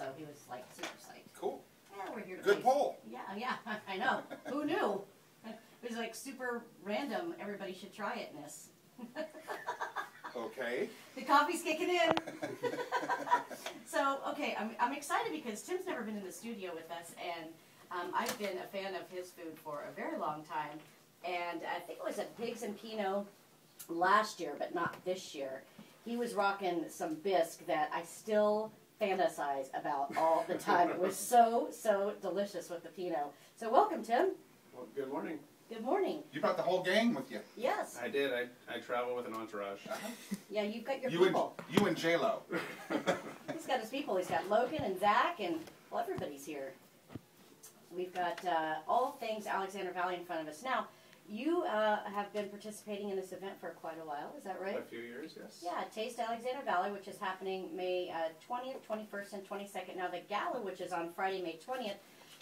so he was like super psyched. Cool. Yeah, we're here to Good poll. Yeah, I know. Who knew? It was like super random. Everybody should try it, Miss. Okay. The coffee's kicking in. So, okay, I'm excited because Tim's never been in the studio with us, and I've been a fan of his food for a very long time. And I think it was at Pigs and Pinot last year, but not this year. He was rocking some bisque that I still fantasize about all the time. It was so delicious with the Pinot. So welcome, Tim. Well, good morning. Good morning. You brought the whole gang with you. Yes. I did. I travel with an entourage. Yeah, you've got your people. You and J-Lo. He's got his people. He's got Logan and Zach, and well, everybody's here. We've got all things Alexander Valley in front of us. Now, you have been participating in this event for quite a while. Is that right? A few years, yes. Yeah, Taste Alexander Valley, which is happening May 20th, 21st, and 22nd. Now, the gala, which is on Friday, May 20th,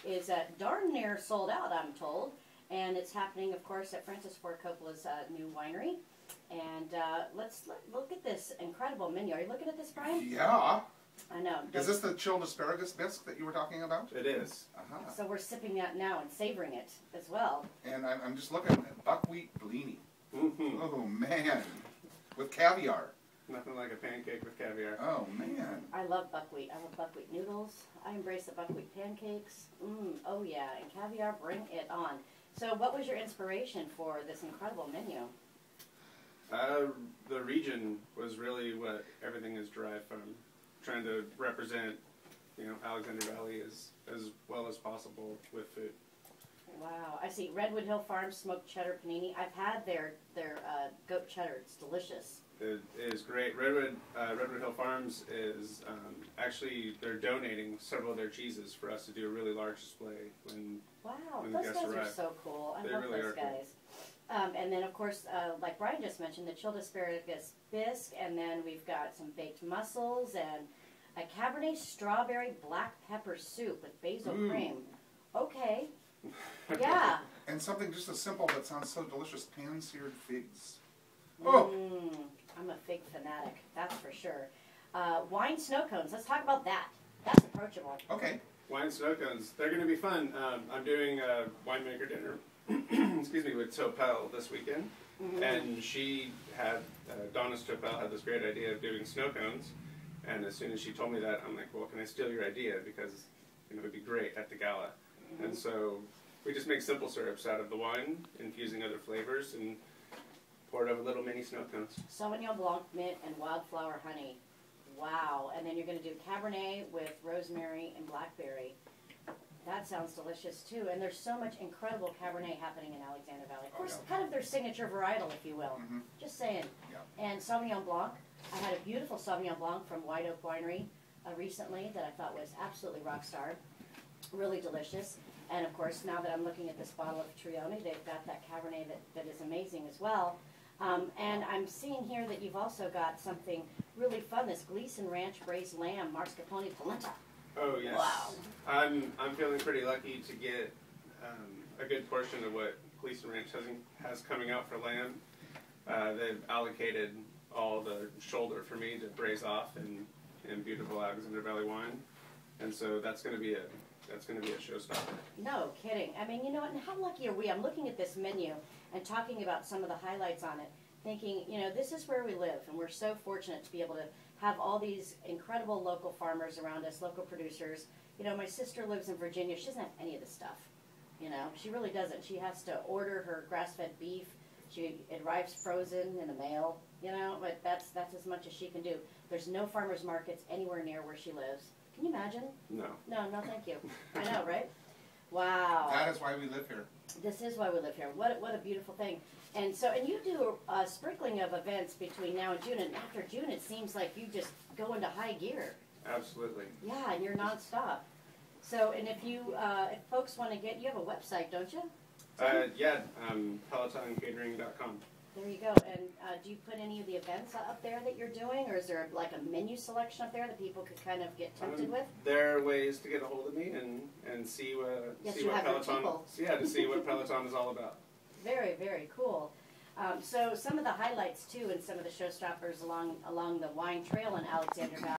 is darn near sold out, I'm told. And it's happening, of course, at Francis Ford Coppola's new winery. And let's look at this incredible menu. Are you looking at this, Brian? Yeah. I know. Is this the chilled asparagus bisque that you were talking about? It is. Uh-huh. So we're sipping that now and savoring it as well. And I'm just looking at buckwheat blini. Mm-hmm. Oh, man. With caviar. Nothing like a pancake with caviar. Oh, man. I love buckwheat. I love buckwheat noodles. I embrace the buckwheat pancakes. Oh, yeah. And caviar, bring it on. So what was your inspiration for this incredible menu? The region was really what everything is derived from. Trying to represent, Alexander Valley as well as possible with food. Wow. I see Redwood Hill Farms smoked cheddar panini. I've had their goat cheddar. It's delicious. It is great. Redwood Hill Farms is actually, they're donating several of their cheeses for us to do a really large display when the those guests guys arrive. are so cool. I love really those guys. Cool. And then, of course, like Brian just mentioned, the chilled asparagus bisque, and then we've got some baked mussels and a Cabernet strawberry black pepper soup with basil cream. Okay. Yeah. And something just as simple that sounds so delicious, pan-seared figs. Oh! I'm a fig fanatic, that's for sure. Wine snow cones, let's talk about that. That's approachable. Okay. Wine snow cones, they're going to be fun. I'm doing a winemaker dinner, excuse me, with Topel this weekend. And she had, Donna Topel had this great idea of doing snow cones. And as soon as she told me that, I'm like, well, can I steal your idea? Because it would be great at the gala. And so we just make simple syrups out of the wine, infusing other flavors, and pour it over little mini snow cones. Sauvignon Blanc, mint, and wildflower honey. Wow. And then you're going to do Cabernet with rosemary and blackberry. That sounds delicious, too. And there's so much incredible Cabernet happening in Alexander Valley. Of course, kind of their signature varietal, if you will. Just saying. Yeah. And Sauvignon Blanc. I had a beautiful Sauvignon Blanc from White Oak Winery recently that I thought was absolutely rock star. Really delicious. And, of course, now that I'm looking at this bottle of Trione, they've got that Cabernet that is amazing as well. And I'm seeing here that you've also got something really fun, this Gleason Ranch Braised Lamb, Mascarpone Polenta. Oh, yes. Wow. I'm feeling pretty lucky to get a good portion of what Gleason Ranch has coming out for lamb. They've allocated all the shoulder for me to braise off in beautiful Alexander Valley wine. And so that's going to be a showstopper. No kidding. I mean, you know what, and how lucky are we? I'm looking at this menu and talking about some of the highlights on it, thinking, this is where we live, and we're so fortunate to be able to have all these incredible local farmers around us, local producers. My sister lives in Virginia. She doesn't have any of this stuff. She really doesn't. She has to order her grass-fed beef. It arrives frozen in the mail, but that's as much as she can do. There's no farmers markets anywhere near where she lives. Can you imagine? No. No, thank you. I know, right? Wow. That is why we live here. This is why we live here. What a beautiful thing. And you do a sprinkling of events between now and June, and after June it seems like you just go into high gear. Absolutely. Yeah, and you're nonstop. So, and if folks want to you have a website, don't you? Yeah, PelotonCatering.com. There you go. And do you put any of the events up there that you're doing, or is there like a menu selection up there that people could kind of get tempted with? There are ways to get a hold of me and see what Peloton is all about. Very, very cool. So some of the highlights too, and some of the showstoppers along the wine trail in Alexander Valley.